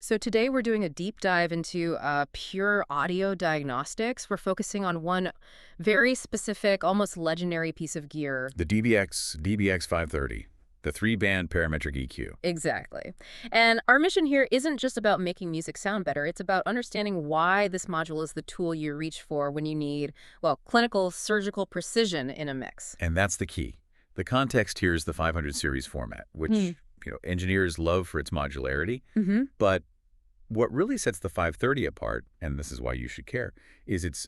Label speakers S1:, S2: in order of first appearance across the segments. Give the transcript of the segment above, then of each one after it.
S1: So today we're doing a deep dive into pure audio diagnostics. We're focusing on one very specific, almost legendary piece of gear.
S2: The DBX530, the three-band parametric EQ.
S1: Exactly. And our mission here isn't just about making music sound better. It's about understanding why this module is the tool you reach for when you need, well, clinical surgical precision in a mix.
S2: And that's the key. The context here is the 500 series format, which engineers love for its modularity. But what really sets the 530 apart, and this is why you should care, is its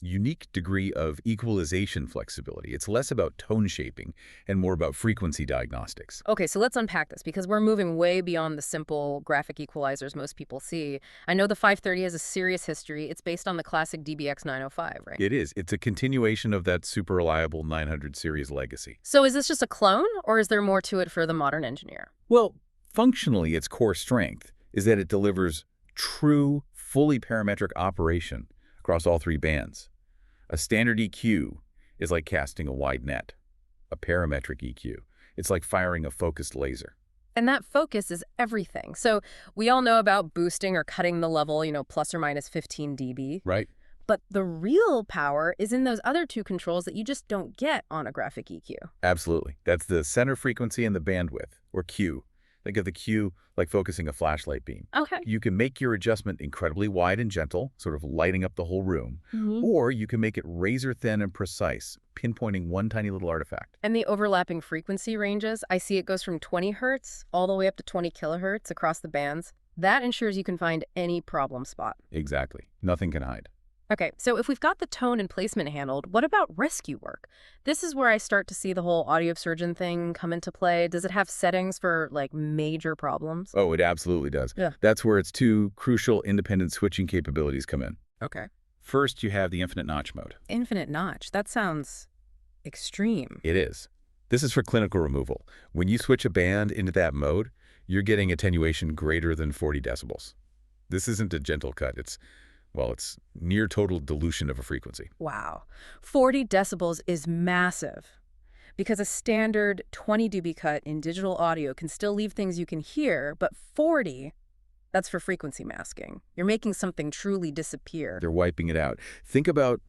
S2: unique degree of equalization flexibility. It's less about tone shaping and more about frequency diagnostics.
S1: Okay, so let's unpack this because we're moving way beyond the simple graphic equalizers most people see. I know the 530 has a serious history. It's based on the classic DBX905, right?
S2: It is. It's a continuation of that super reliable 900 series legacy.
S1: So is this just a clone, or is there more to it for the modern engineer?
S2: Well, functionally, its core strength is that it delivers true, fully parametric operation across all three bands. A standard EQ is like casting a wide net. A parametric EQ, it's like firing a focused laser.
S1: And that focus is everything. So we all know about boosting or cutting the level, plus or minus 15 dB.
S2: Right.
S1: But the real power is in those other two controls that you just don't get on a graphic EQ.
S2: Absolutely. That's the center frequency and the bandwidth, or Q. Think of the Q like focusing a flashlight beam.
S1: Okay.
S2: You can make your adjustment incredibly wide and gentle, sort of lighting up the whole room, or you can make it razor thin and precise, pinpointing one tiny little artifact.
S1: And the overlapping frequency ranges, I see it goes from 20 hertz all the way up to 20 kilohertz across the bands. That ensures you can find any problem spot.
S2: Exactly. Nothing can hide.
S1: Okay, so if we've got the tone and placement handled, what about rescue work? This is where I start to see the whole audio surgeon thing come into play. Does it have settings for, major problems?
S2: Oh, it absolutely does.
S1: Yeah.
S2: That's where its two crucial independent switching capabilities come in.
S1: Okay.
S2: First, you have the infinite notch mode.
S1: Infinite notch. That sounds extreme.
S2: It is. This is for clinical removal. When you switch a band into that mode, you're getting attenuation greater than 40 decibels. This isn't a gentle cut. It's near total dilution of a frequency.
S1: Wow. 40 decibels is massive because a standard 20 dB cut in digital audio can still leave things you can hear, but 40, that's for frequency masking. You're making something truly disappear.
S2: They're wiping it out. Think about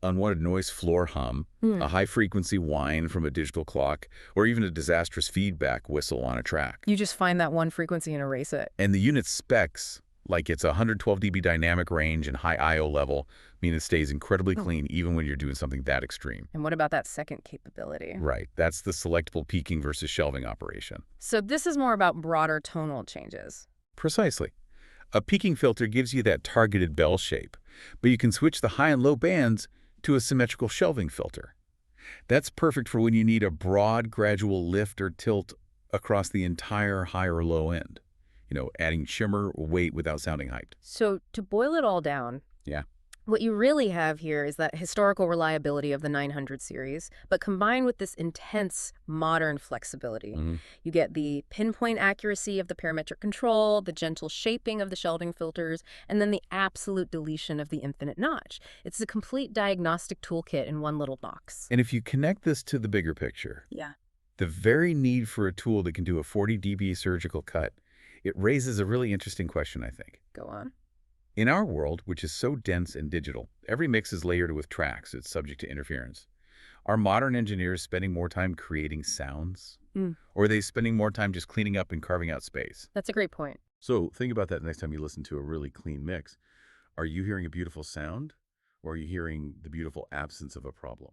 S2: unwanted noise floor hum, a high-frequency whine from a digital clock, or even a disastrous feedback whistle on a track.
S1: You just find that one frequency and erase it.
S2: And the unit specs, like it's 112 dB dynamic range and high I/O level, mean it stays incredibly clean even when you're doing something that extreme.
S1: And what about that second capability?
S2: Right. That's the selectable peaking versus shelving operation.
S1: So this is more about broader tonal changes.
S2: Precisely. A peaking filter gives you that targeted bell shape, but you can switch the high and low bands to a symmetrical shelving filter. That's perfect for when you need a broad, gradual lift or tilt across the entire high or low end. Adding shimmer or weight without sounding hyped.
S1: So to boil it all down,
S2: Yeah.
S1: what you really have here is that historical reliability of the 900 series, but combined with this intense modern flexibility. You get the pinpoint accuracy of the parametric control, the gentle shaping of the shelving filters, and then the absolute deletion of the infinite notch. It's a complete diagnostic toolkit in one little box.
S2: And if you connect this to the bigger picture, the very need for a tool that can do a 40 dB surgical cut, it raises a really interesting question, I think.
S1: Go on.
S2: In our world, which is so dense and digital, every mix is layered with tracks. It's subject to interference. Are modern engineers spending more time creating sounds? Or are they spending more time just cleaning up and carving out space?
S1: That's a great point.
S2: So think about that next time you listen to a really clean mix. Are you hearing a beautiful sound? Or are you hearing the beautiful absence of a problem?